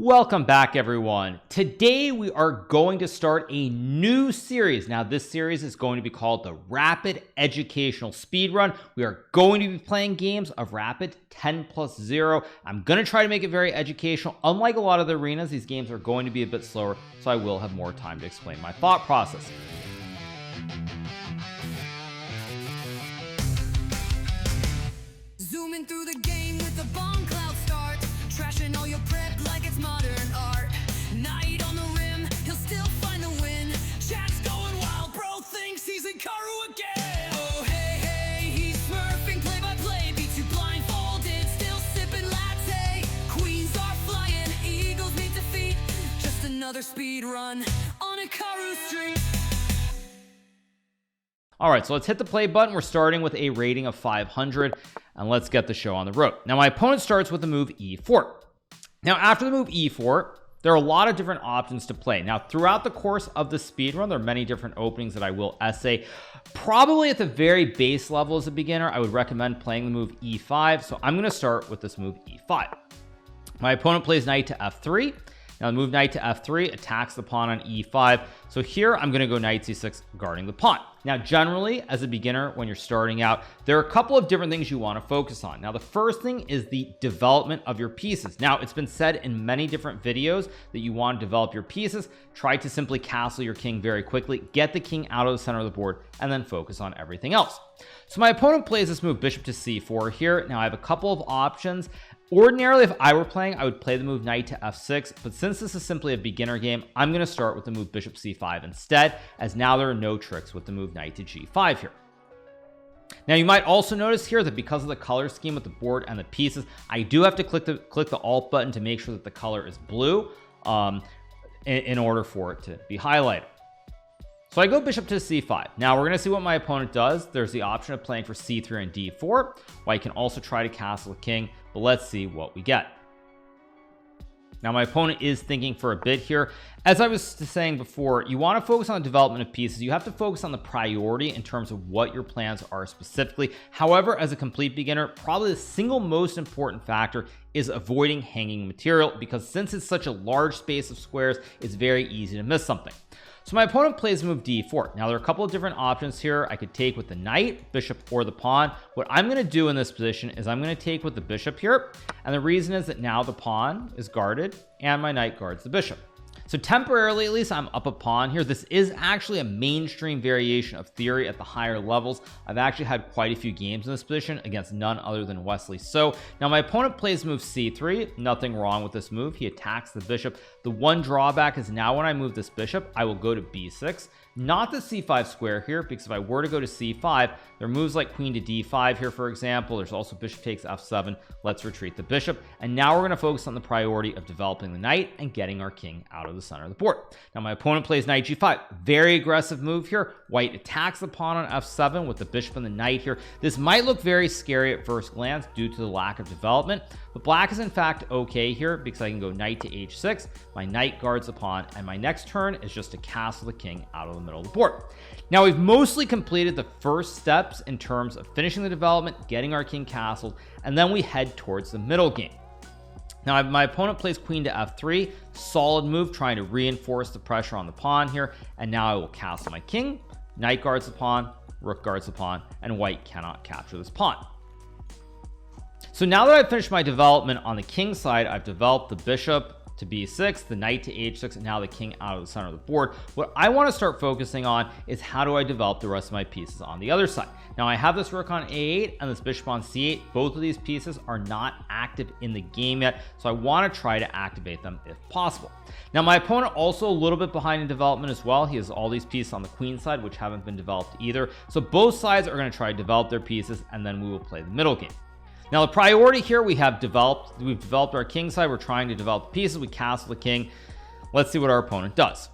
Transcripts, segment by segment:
Welcome back, everyone. Today we are going to start a new series. Now this series is going to be called the Rapid Educational Speedrun. We are going to be playing games of Rapid 10+0. I'm going to try to make it very educational. Unlike a lot of the arenas, these games are going to be a bit slower, so I will have more time to explain my thought process. Zooming through the game with the bomb cloud start, trashing all your prep like it's modern art. Night on the rim, he'll still find the win. Chat's going wild, bro thinks he's Hikaru again. Oh hey hey, he's smurfing play by play, beats you blindfolded, still sipping latte. Queens are flying, eagles meet defeat. Just another speed run on Hikaru Street. All right, so let's hit the play button. We're starting with a rating of 500, and let's get the show on the road. Now, my opponent starts with the move E4. Now, after the move E4, there are a lot of different options to play. Now, throughout the course of the speedrun, there are many different openings that I will essay. Probably at the very base level as a beginner, I would recommend playing the move E5. So I'm going to start with this move E5. My opponent plays knight to F3. Now the move knight to F3 attacks the pawn on E5. So here I'm going to go knight C6 guarding the pawn. Now generally as a beginner when you're starting out, there are a couple of different things you want to focus on. Now the first thing is the development of your pieces. Now it's been said in many different videos that you want to develop your pieces. Try to simply castle your king very quickly, get the king out of the center of the board, and then focus on everything else. So my opponent plays this move bishop to C4 here. Now I have a couple of options. Ordinarily, if I were playing, I would play the move knight to F6, but since this is simply a beginner game, I'm going to start with the move bishop C5 instead, as now there are no tricks with the move knight to G5 here. Now you might also notice here that because of the color scheme with the board and the pieces, I do have to click the Alt button to make sure that the color is blue in order for it to be highlighted. So I go bishop to C5. Now we're going to see what my opponent does. There's the option of playing for C3 and D4, while I can also try to castle the king, but let's see what we get. Now my opponent is thinking for a bit here. As I was saying before, you want to focus on the development of pieces. You have to focus on the priority in terms of what your plans are specifically. However, as a complete beginner, probably the single most important factor is avoiding hanging material, because since it's such a large space of squares, it's very easy to miss something. So my opponent plays move D4. Now there are a couple of different options here. I could take with the knight, bishop, or the pawn. What I'm going to do in this position is I'm going to take with the bishop here. And the reason is that now the pawn is guarded and my knight guards the bishop. So temporarily, at least, I'm up a pawn here. This is actually a mainstream variation of theory at the higher levels. I've actually had quite a few games in this position against none other than Wesley. So now my opponent plays move C3. Nothing wrong with this move. He attacks the bishop. The one drawback is now when I move this bishop, I will go to B6, not the C5 square here, because if I were to go to C5, there are moves like queen to D5 here, for example. There's also bishop takes F7. Let's retreat the bishop. And now we're going to focus on the priority of developing the knight and getting our king out of the center of the board. Now my opponent plays knight G5. Very aggressive move here. White attacks the pawn on F7 with the bishop and the knight here. This might look very scary at first glance due to the lack of development, but black is in fact okay here because I can go knight to H6. My knight guards the pawn, and my next turn is just to castle the king out of the middle of the board. Now we've mostly completed the first steps in terms of finishing the development, getting our king castled, and then we head towards the middle game. Now my opponent plays queen to F3. Solid move, trying to reinforce the pressure on the pawn here. And now I will castle my king. Knight guards the pawn, rook guards the pawn, and white cannot capture this pawn. So now that I've finished my development on the king side, I've developed the bishop to B6, the knight to H6, and now the king out of the center of the board. What I want to start focusing on is how do I develop the rest of my pieces on the other side. Now I have this rook on A8 and this bishop on C8. Both of these pieces are not active in the game yet, so I want to try to activate them if possible. Now my opponent also a little bit behind in development as well. He has all these pieces on the queen side which haven't been developed either. So both sides are going to try to develop their pieces, and then we will play the middle game. Now the priority here, we've developed our king side. We're trying to develop the pieces. We castle the king. Let's see what our opponent does.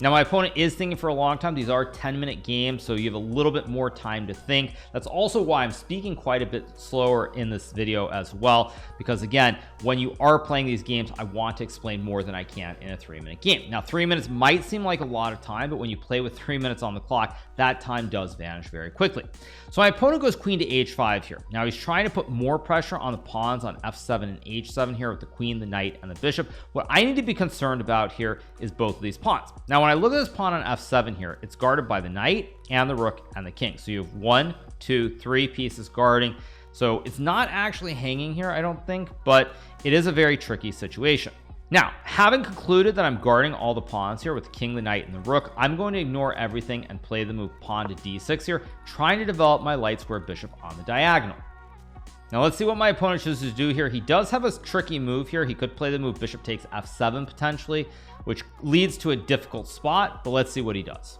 Now my opponent is thinking for a long time. These are 10-minute games, so you have a little bit more time to think. That's also why I'm speaking quite a bit slower in this video as well, because again, when you are playing these games, I want to explain more than I can in a 3-minute game. Now 3 minutes might seem like a lot of time, but when you play with 3 minutes on the clock, that time does vanish very quickly. So my opponent goes queen to h5 here. Now he's trying to put more pressure on the pawns on f7 and h7 here with the queen, the knight, and the bishop. What I need to be concerned about here is both of these pawns. Now when I look at this pawn on f7 here, it's guarded by the knight and the rook and the king. So you have 1, 2, 3 pieces guarding. So it's not actually hanging here, I don't think, but it is a very tricky situation. Now, having concluded that I'm guarding all the pawns here with the king, the knight, and the rook, I'm going to ignore everything and play the move pawn to d6 here, trying to develop my light square bishop on the diagonal. Now let's see what my opponent chooses to do here. He does have a tricky move here. He could play the move bishop takes f7 potentially, which leads to a difficult spot, but let's see what he does.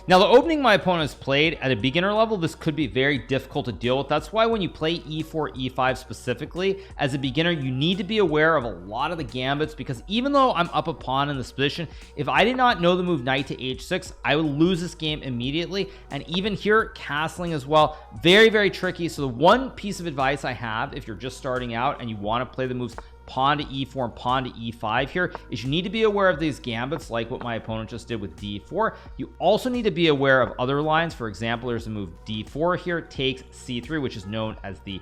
Now the opening my opponent has played at a beginner level, this could be very difficult to deal with. That's why when you play e4, e5 specifically as a beginner, you need to be aware of a lot of the gambits, because even though I'm up a pawn in this position, if I did not know the move knight to h6, I would lose this game immediately. And even here, castling as well, very, very tricky. So the one piece of advice I have, if you're just starting out and you want to play the moves pawn to e4 and pawn to e5 here, is you need to be aware of these gambits like what my opponent just did with d4. You also need to be aware of other lines. For example, there's a move d4 here, takes c3, which is known as the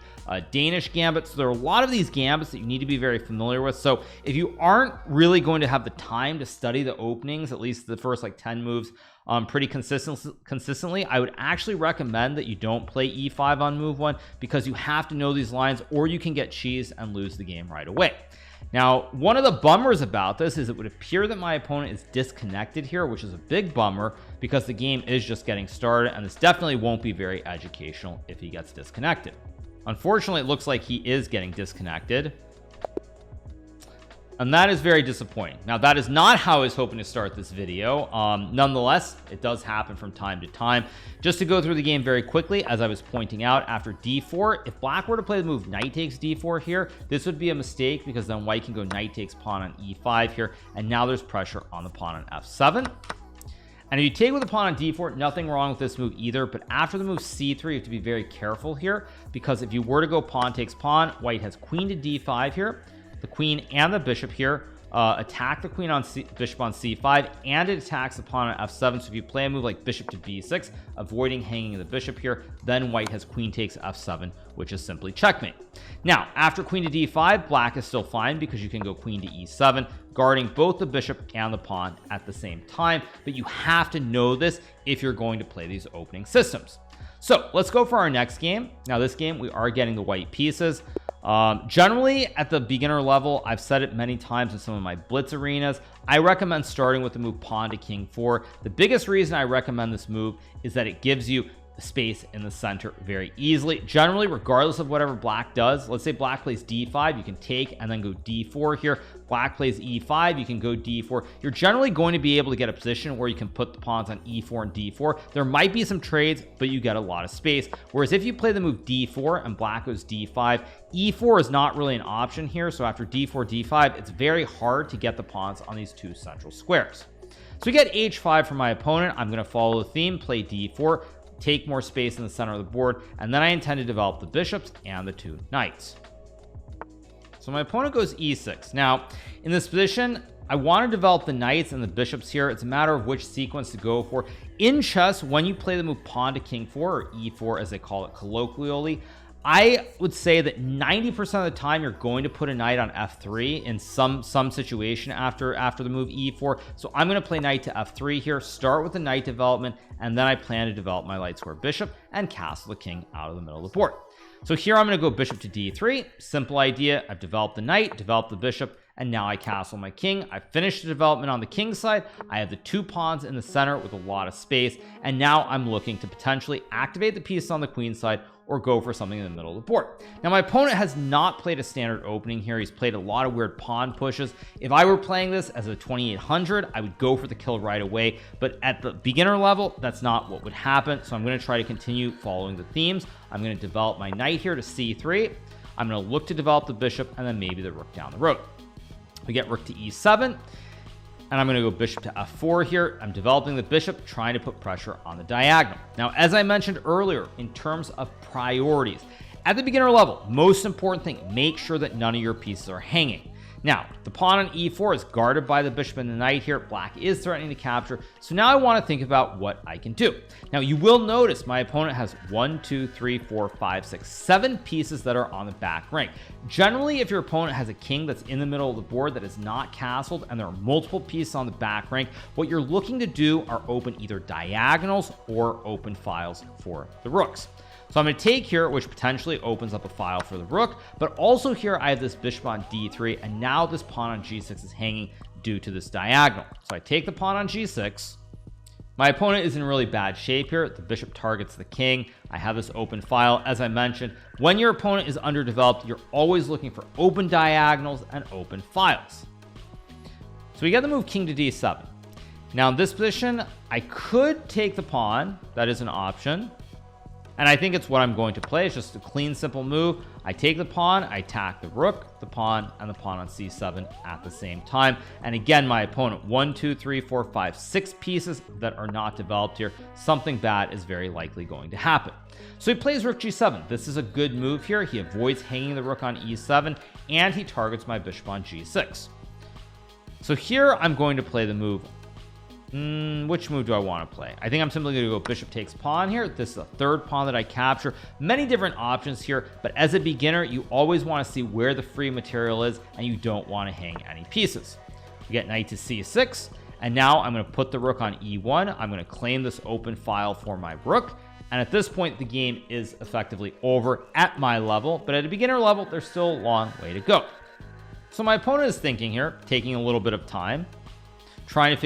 Danish gambit. So there are a lot of these gambits that you need to be very familiar with. So if you aren't really going to have the time to study the openings, at least the first like 10 moves pretty consistently, I would actually recommend that you don't play e5 on move 1, because you have to know these lines or you can get cheesed and lose the game right away. Now, one of the bummers about this is it would appear that my opponent is disconnected here, which is a big bummer because the game is just getting started, and this definitely won't be very educational if he gets disconnected. Unfortunately, it looks like he is getting disconnected, and that is very disappointing. Now, that is not how I was hoping to start this video. Nonetheless, it does happen from time to time. Just to go through the game very quickly, as I was pointing out, after d4, if black were to play the move knight takes d4 here, this would be a mistake, because then white can go knight takes pawn on e5 here, and now there's pressure on the pawn on f7. And if you take with the pawn on d4, nothing wrong with this move either, but after the move c3, you have to be very careful here, because if you were to go pawn takes pawn, white has queen to d5 here. The queen and the bishop here attack the queen on bishop on c5, and it attacks the pawn on f7. So if you play a move like bishop to b6, avoiding hanging the bishop here, then white has queen takes f7, which is simply checkmate. Now, after queen to d5, black is still fine, because you can go queen to e7, guarding both the bishop and the pawn at the same time. But you have to know this if you're going to play these opening systems. So let's go for our next game. Now this game, we are getting the white pieces. Generally at the beginner level, I've said it many times in some of my blitz arenas, I recommend starting with the move pawn to king 4. The biggest reason I recommend this move is that it gives you space in the center very easily. Generally, regardless of whatever black does, let's say black plays d5, you can take and then go d4 here. Black plays e5, you can go d4. You're generally going to be able to get a position where you can put the pawns on e4 and d4. There might be some trades, but you get a lot of space. Whereas if you play the move d4 and black goes d5, e4 is not really an option here. So after d4, d5, it's very hard to get the pawns on these two central squares. So we get h5 from my opponent. I'm going to follow the theme, play d4, take more space in the center of the board, and then I intend to develop the bishops and the two knights. So my opponent goes e6. Now in this position, I want to develop the knights and the bishops here. It's a matter of which sequence to go for. In chess, when you play the move pawn to king 4, or e4 as they call it colloquially, I would say that 90% of the time you're going to put a knight on f3 in some situation after the move e4. So I'm going to play knight to f3 here, start with the knight development, and then I plan to develop my light square bishop and castle the king out of the middle of the board. So here I'm going to go bishop to d3. Simple idea. I've developed the knight, developed the bishop, and now I castle my king. I finished the development on the king side. I have the two pawns in the center with a lot of space, and now I'm looking to potentially activate the pieces on the queen side or go for something in the middle of the board. Now my opponent has not played a standard opening here. He's played a lot of weird pawn pushes. If I were playing this as a 2800, I would go for the kill right away, but at the beginner level, that's not what would happen. So I'm going to try to continue following the themes. I'm going to develop my knight here to c3. I'm going to look to develop the bishop and then maybe the rook down the road. We get rook to e7. and I'm going to go bishop to f4 here. I'm developing the bishop, trying to put pressure on the diagonal. Now, as I mentioned earlier, in terms of priorities, at the beginner level, most important thing, make sure that none of your pieces are hanging. Now, the pawn on e4 is guarded by the bishop and the knight here. Black is threatening to capture. So now I want to think about what I can do. Now, you will notice my opponent has 1, 2, 3, 4, 5, 6, 7 pieces that are on the back rank. Generally, if your opponent has a king that's in the middle of the board that is not castled and there are multiple pieces on the back rank, what you're looking to do are open either diagonals or open files for the rooks. So I'm going to take here, which potentially opens up a file for the rook, but also here I have this bishop on d3, and now this pawn on g6 is hanging due to this diagonal. So I take the pawn on g6. My opponent is in really bad shape here. The bishop targets the king. I have this open file. As I mentioned, when your opponent is underdeveloped, you're always looking for open diagonals and open files. So we get the move king to d7. Now in this position, I could take the pawn. That is an option. And I think it's what I'm going to play. It's just a clean, simple move. I take the pawn, I attack the rook, the pawn, and the pawn on c7 at the same time. And again, my opponent, 1, 2, 3, 4, 5, 6 pieces that are not developed here. Something bad is very likely going to happen. So he plays rook g7. This is a good move here. He avoids hanging the rook on e7, and he targets my bishop on g6. So here I'm going to play the move. Which move do I want to play? I think I'm simply going to go bishop takes pawn here. This is the third pawn that I capture. Many different options here, but as a beginner, you always want to see where the free material is, and you don't want to hang any pieces. We get knight to c6, and now I'm going to put the rook on e1. I'm going to claim this open file for my rook, and at this point, the game is effectively over at my level, but at a beginner level, there's still a long way to go. So my opponent is thinking here, taking a little bit of time, trying to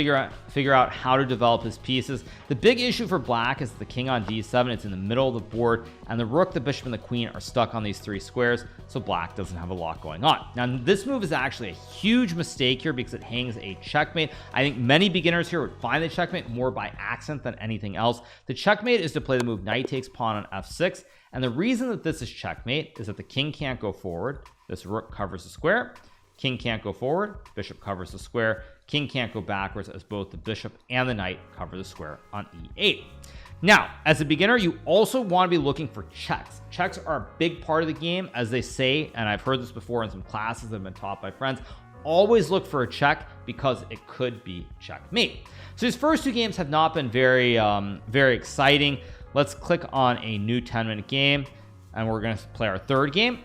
figure out how to develop his pieces. The big issue for black is the king on d7. It's in the middle of the board, and the rook, the bishop, and the queen are stuck on these 3 squares, so black doesn't have a lot going on. Now, this move is actually a huge mistake here because it hangs a checkmate. I think many beginners here would find the checkmate more by accident than anything else. The checkmate is to play the move knight takes pawn on f6, and the reason that this is checkmate is that the king can't go forward. This rook covers the square. King can't go forward. Bishop covers the square. King can't go backwards as both the bishop and the knight cover the square on e8. Now, as a beginner, you also want to be looking for checks. Checks are a big part of the game, as they say, and I've heard this before in some classes that have been taught by friends. Always look for a check because it could be checkmate. So these first 2 games have not been very exciting. Let's click on a new 10-minute game, and we're going to play our third game.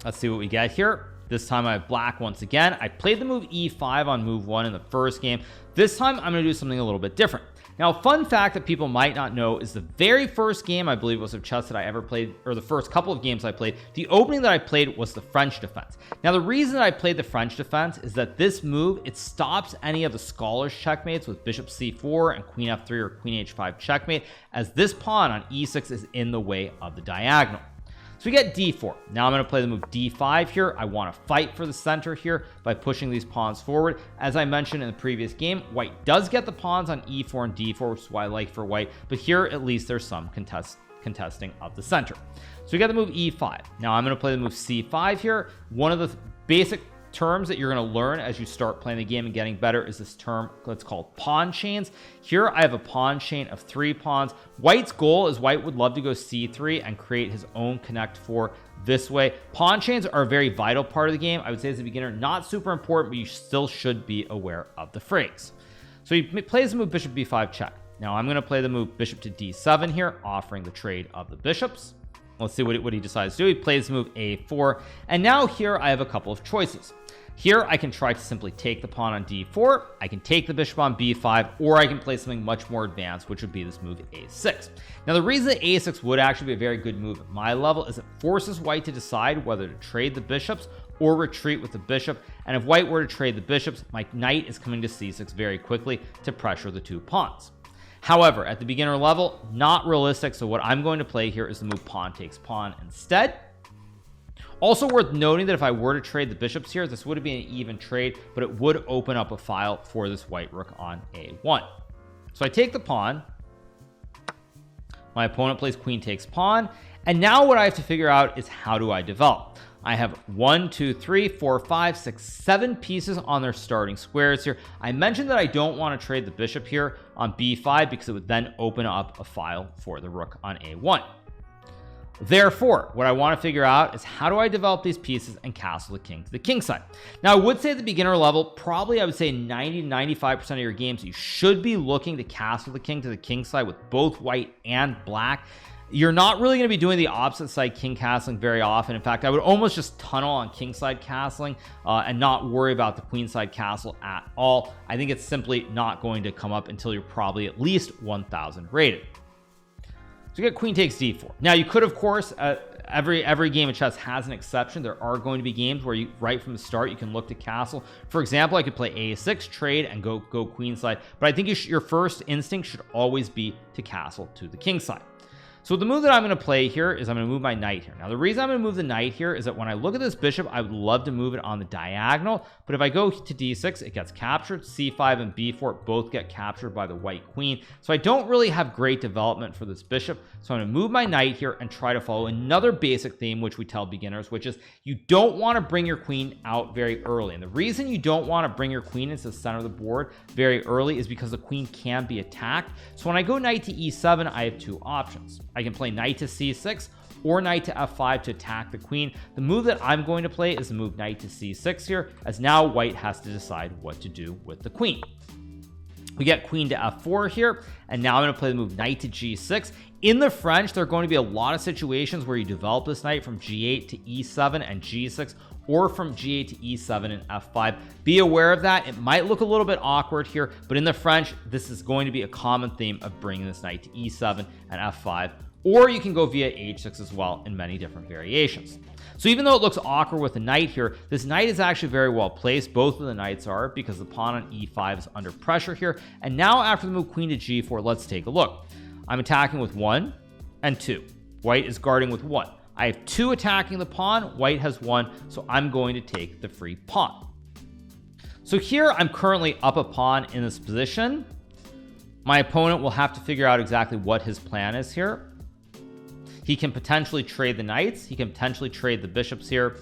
Let's see what we get here. This time I have black once again. I played the move e5 on move 1 in the first game. This time I'm going to do something a little bit different. Now, a fun fact that people might not know is the very first game I believe was of chess that I ever played, or the first couple of games I played, the opening that I played was the French defense. Now, the reason that I played the French defense is that this move, it stops any of the scholars checkmates with bishop c4 and queen f3 or queen h5 checkmate, as this pawn on e6 is in the way of the diagonal. So we get d4. Now I'm going to play the move d5 here. I want to fight for the center here by pushing these pawns forward. As I mentioned in the previous game, white does get the pawns on e4 and d4, which is why I like for white, but here at least there's some contesting of the center. So we got the move e5. Now I'm going to play the move c5 here. One of the basic terms that you're going to learn as you start playing the game and getting better is this term that's called pawn chains. Here I have a pawn chain of 3 pawns. White's goal is white would love to go c3 and create his own connect 4 this way. Pawn chains are a very vital part of the game. I would say as a beginner, not super important, but you still should be aware of the phrase. So he plays the move bishop b5 check. Now I'm going to play the move bishop to d7 here, offering the trade of the bishops. Let's see what he decides to do. He plays the move a4, and now here I have a couple of choices. Here I can try to simply take the pawn on d4, I can take the bishop on b5, or I can play something much more advanced, which would be this move a6. Now the reason that a6 would actually be a very good move at my level is it forces white to decide whether to trade the bishops or retreat with the bishop, and if white were to trade the bishops, my knight is coming to c6 very quickly to pressure the 2 pawns. However, at the beginner level, not realistic, so what I'm going to play here is the move pawn takes pawn instead. Also worth noting that if I were to trade the bishops here, this would be an even trade, but it would open up a file for this white rook on a1. So I take the pawn. My opponent plays queen takes pawn, and now what I have to figure out is how do I develop. I have 1 2 3 4 5 6 7 pieces on their starting squares here. I mentioned that I don't want to trade the bishop here on b5 because it would then open up a file for the rook on a1. Therefore, what I want to figure out is how do I develop these pieces and castle the king to the king side. Now, I would say at the beginner level, probably I would say 90-95% of your games, you should be looking to castle the king to the king side with both white and black. You're not really going to be doing the opposite side king castling very often. In fact, I would almost just tunnel on king side castling and not worry about the queen side castle at all. I think it's simply not going to come up until you're probably at least 1000 rated. So you get queen takes d4. Now you could, of course, every game of chess has an exception. There are going to be games where you right from the start you can look to castle. For example, I could play a6, trade, and go queen side. But I think your first instinct should always be to castle to the king side. So the move that I'm going to play here is I'm going to move my knight here. Now the reason I'm going to move the knight here is that when I look at this bishop, I would love to move it on the diagonal, but if I go to d6, it gets captured. c5 and b4 both get captured by the white queen, so I don't really have great development for this bishop. So I'm going to move my knight here and try to follow another basic theme which we tell beginners, which is you don't want to bring your queen out very early. And the reason you don't want to bring your queen into the center of the board very early is because the queen can be attacked. So when I go knight to e7, I have two options. I can play knight to c6 or knight to f5 to attack the queen. The move that I'm going to play is the move knight to c6 here, as now white has to decide what to do with the queen. We get queen to f4 here, and now I'm going to play the move knight to g6. In the French, there are going to be a lot of situations where you develop this knight from g8 to e7 and g6, or from g8 to e7 and f5. Be aware of that. It might look a little bit awkward here, but in the French, this is going to be a common theme of bringing this knight to e7 and f5, or you can go via h6 as well in many different variations. So even though it looks awkward with the knight here, this knight is actually very well placed. Both of the knights are, because the pawn on e5 is under pressure here. And now after the move queen to g4, let's take a look. I'm attacking with 1 and 2. White is guarding with 1. I have 2 attacking the pawn. White has 1, so I'm going to take the free pawn. So here I'm currently up a pawn in this position. My opponent will have to figure out exactly what his plan is here. He can potentially trade the knights. He can potentially trade the bishops here.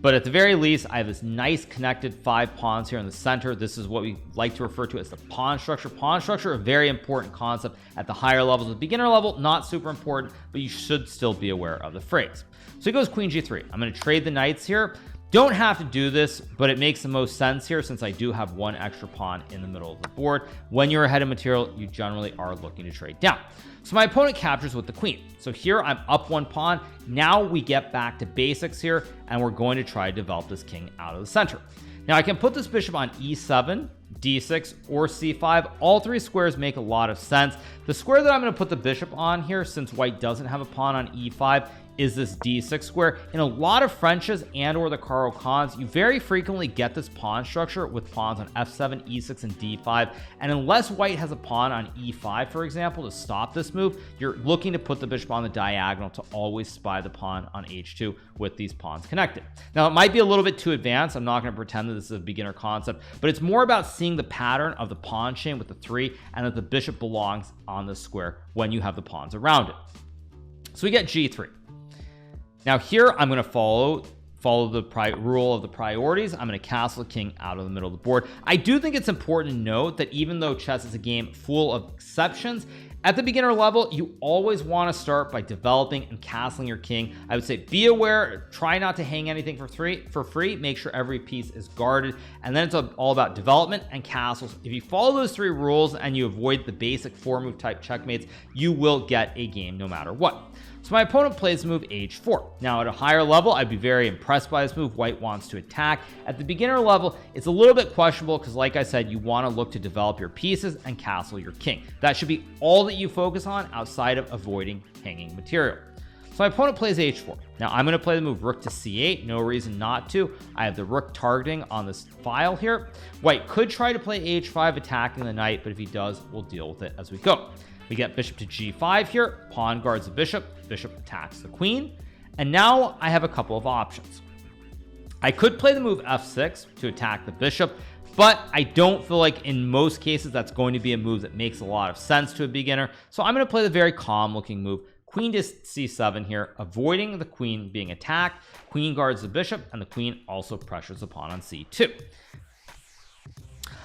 But at the very least, I have this nice connected 5 pawns here in the center. This is what we like to refer to as the pawn structure. Pawn structure, a very important concept at the higher levels. The beginner level, not super important, but you should still be aware of the phrase. So he goes queen g3. I'm going to trade the knights here. Don't have to do this, but it makes the most sense here since I do have 1 extra pawn in the middle of the board. When you're ahead of material, you generally are looking to trade down. So my opponent captures with the queen. So here I'm up 1 pawn. Now we get back to basics here, and we're going to try to develop this king out of the center. Now I can put this bishop on e7, d6, or c5. All 3 squares make a lot of sense. The square that I'm going to put the bishop on here, since white doesn't have a pawn on e5, is this d6 square. In a lot of Frenches and or the Caro-Kann's, you very frequently get this pawn structure with pawns on f7, e6, and d5. And unless white has a pawn on e5, for example, to stop this move, you're looking to put the bishop on the diagonal to always spy the pawn on h2 with these pawns connected. Now, it might be a little bit too advanced. I'm not going to pretend that this is a beginner concept, but it's more about seeing the pattern of the pawn chain with the 3 and that the bishop belongs on the square when you have the pawns around it. So we get g3. Now here I'm going to follow the rule of the priorities. I'm going to castle the king out of the middle of the board. I do think it's important to note that even though chess is a game full of exceptions, at the beginner level, you always want to start by developing and castling your king. I would say be aware, try not to hang anything for free, make sure every piece is guarded, and then it's all about development and castles. If you follow those 3 rules and you avoid the basic 4-move type checkmates, you will get a game no matter what. So my opponent plays the move h4. Now at a higher level, I'd be very impressed by this move. White wants to attack. At the beginner level, it's a little bit questionable because, like I said, you want to look to develop your pieces and castle your king. That should be all that you focus on outside of avoiding hanging material. So my opponent plays h4. Now I'm going to play the move rook to c8. No reason not to. I have the rook targeting on this file here. White could try to play h5, attacking the knight, but if he does, we'll deal with it as we go. We get bishop to g5 here. Pawn guards the bishop. Bishop attacks the queen. And now I have a couple of options. I could play the move f6 to attack the bishop, but I don't feel like in most cases that's going to be a move that makes a lot of sense to a beginner. So I'm going to play the very calm looking move queen to c7 here, avoiding the queen being attacked. Queen guards the bishop, and the queen also pressures the pawn on c2.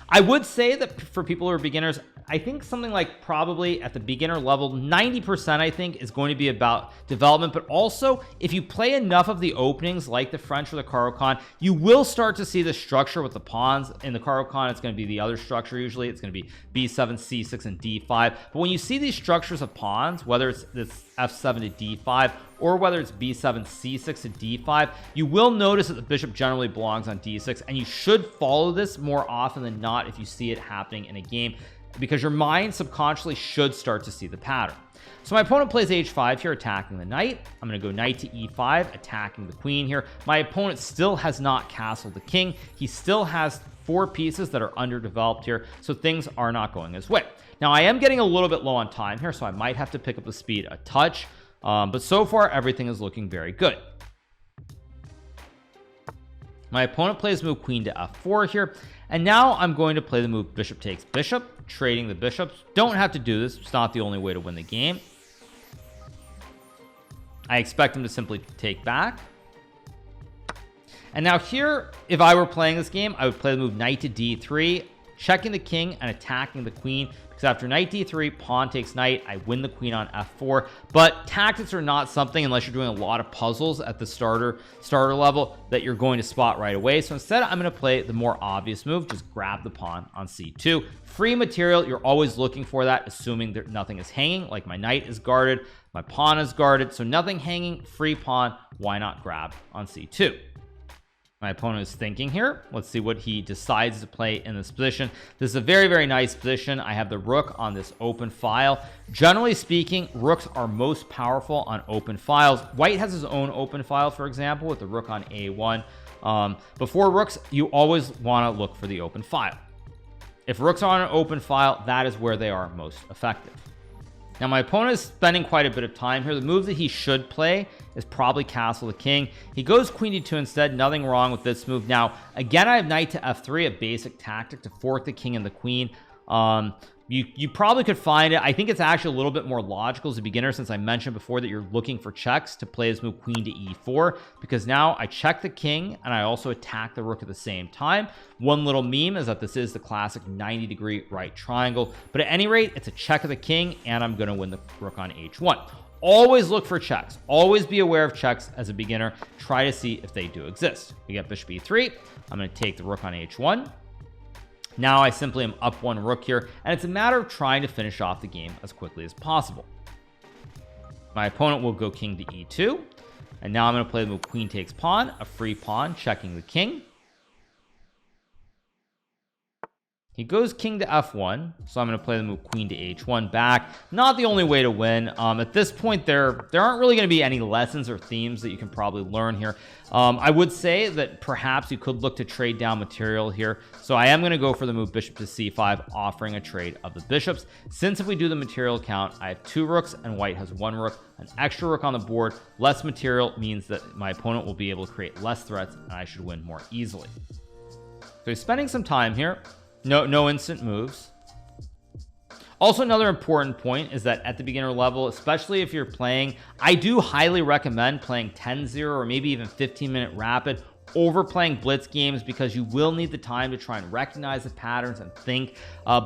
I would say that for people who are beginners, I think something like probably at the beginner level 90% I think is going to be about development, but also if you play enough of the openings like the French or the Caro-Kann, you will start to see the structure with the pawns. In the Caro-Kann, it's going to be the other structure. Usually it's going to be b7, c6, and d5. But when you see these structures of pawns, whether it's this f7 to d5 or whether it's b7, c6 to d5, you will notice that the bishop generally belongs on d6, and you should follow this more often than not if you see it happening in a game, because your mind subconsciously should start to see the pattern. So my opponent plays h5 here, attacking the knight. I'm going to go knight to e5, attacking the queen here. My opponent still has not castled the king. He still has 4 pieces that are underdeveloped here, so things are not going his way. Now I am getting a little bit low on time here, so I might have to pick up the speed a touch, but so far everything is looking very good. My opponent plays move queen to f4 here, and now I'm going to play the move bishop takes bishop, trading the bishops. Don't have to do this. It's not the only way to win the game. I expect him to simply take back. And now here, if I were playing this game, I would play the move knight to d3, checking the king and attacking the queen, because after knight d3, pawn takes knight, I win the queen on f4. But tactics are not something, unless you're doing a lot of puzzles at the starter level, that you're going to spot right away. So instead, I'm going to play the more obvious move, just grab the pawn on c2. Free material, you're always looking for that, assuming that nothing is hanging, like my knight is guarded, my pawn is guarded, so nothing hanging, free pawn, why not grab on c2? My opponent is thinking here. Let's see what he decides to play in this position. This is a very, very nice position. I have the rook on this open file. Generally speaking, rooks are most powerful on open files. White has his own open file, for example, with the rook on a1. Before rooks, you always want to look for the open file. If rooks are on an open file, that is where they are most effective. Now my opponent is spending quite a bit of time here. The move that he should play is probably castle the king. He goes queen d2 instead. Nothing wrong with this move. Now again, I have knight to f3, a basic tactic to fork the king and the queen. You probably could find it. I think it's actually a little bit more logical as a beginner, since I mentioned before that you're looking for checks, to play this move queen to e4, because now I check the king and I also attack the rook at the same time. One little meme is that this is the classic 90-degree right triangle, but at any rate, it's a check of the king, and I'm going to win the rook on h1. Always look for checks. Always be aware of checks as a beginner. Try to see if they do exist. We get bishop e3. I'm going to take the rook on h1. Now I simply am up 1 rook here, and it's a matter of trying to finish off the game as quickly as possible. My opponent will go king to e2, and now I'm going to play the move queen takes pawn, a free pawn, checking the king. He goes king to f1, so I'm going to play the move queen to h1 back. Not the only way to win. At this point, there aren't really going to be any lessons or themes that you can probably learn here. I would say that perhaps you could look to trade down material here. So I am going to go for the move bishop to c5, offering a trade of the bishops. Since if we do the material count, I have 2 rooks and white has 1 rook. An extra rook on the board, less material means that my opponent will be able to create less threats, and I should win more easily. So he's spending some time here. No instant moves. Also, another important point is that at the beginner level, especially if you're playing, I do highly recommend playing 10-0 or maybe even 15-minute rapid over playing blitz games, because you will need the time to try and recognize the patterns and think.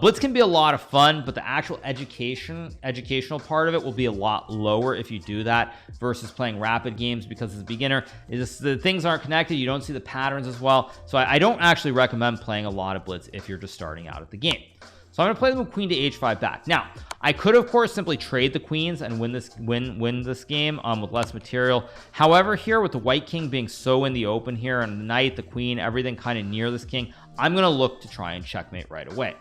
Blitz can be a lot of fun, but the actual educational part of it will be a lot lower if you do that versus playing rapid games, because as a beginner, the things aren't connected. You don't see the patterns as well. So I don't actually recommend playing a lot of blitz if you're just starting out at the game. So I'm going to play the move queen to h5 back. Now, I could, of course, simply trade the queens and win this game with less material. However, here with the white king being so in the open here, and the knight, the queen, everything kind of near this king, I'm going to look to try and checkmate right away.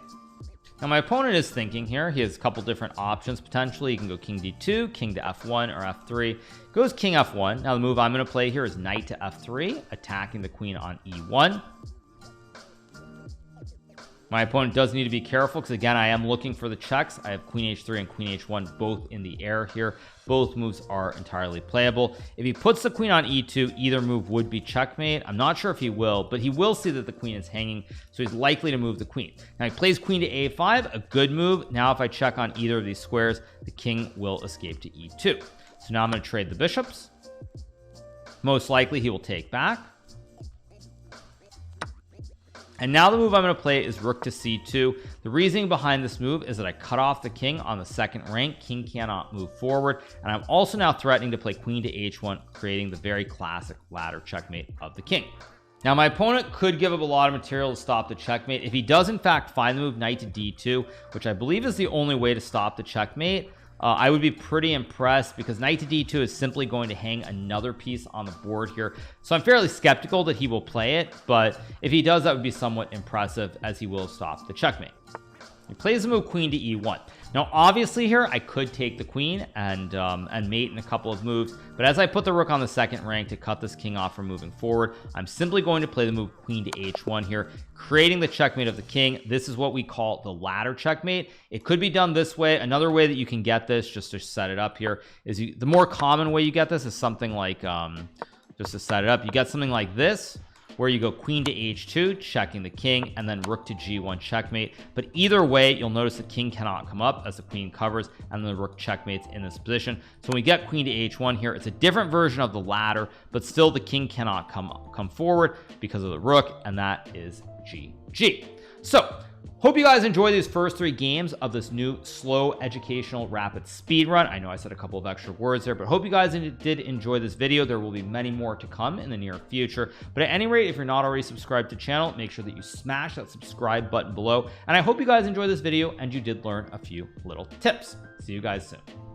Now, my opponent is thinking here. He has a couple different options. Potentially, he can go king d2, king to f1, or f3. Goes king f1. Now, the move I'm going to play here is knight to f3, attacking the queen on e1. My opponent does need to be careful, because again, I am looking for the checks. I have queen h3 and queen h1 both in the air here. Both moves are entirely playable. If he puts the queen on e2, either move would be checkmate. I'm not sure if he will, but he will see that the queen is hanging, so he's likely to move the queen. Now he plays queen to a5, a good move. Now if I check on either of these squares, the king will escape to e2. So now I'm going to trade the bishops. Most likely he will take back. And now the move I'm going to play is rook to c2. The reasoning behind this move is that I cut off the king on the second rank. King cannot move forward. And I'm also now threatening to play queen to h1, creating the very classic ladder checkmate of the king. Now my opponent could give up a lot of material to stop the checkmate. If he does in fact find the move knight to d2, which I believe is the only way to stop the checkmate, I would be pretty impressed, because knight to d2 is simply going to hang another piece on the board here. So I'm fairly skeptical that he will play it, but if he does, that would be somewhat impressive, as he will stop the checkmate. He plays the move queen to e1. Now obviously here I could take the queen and mate in a couple of moves, but as I put the rook on the second rank to cut this king off from moving forward, I'm simply going to play the move queen to h1 here, creating the checkmate of the king. This is what we call the ladder checkmate. It could be done this way. Another way that you can get this, just to set it up here, is the more common way you get this is something like just to set it up, you get something like this, where you go queen to h2, checking the king, and then rook to g1 checkmate. But either way, you'll notice the king cannot come up as the queen covers, and the rook checkmates in this position. So when we get queen to h1 here, it's a different version of the ladder, but still the king cannot come forward because of the rook, and that is GG. So hope you guys enjoy these first 3 games of this new slow educational rapid speed run. I know I said a couple of extra words there, but hope you guys did enjoy this video. There will be many more to come in the near future, but at any rate, if you're not already subscribed to the channel, make sure that you smash that subscribe button below. And I hope you guys enjoyed this video and you did learn a few little tips. See you guys soon.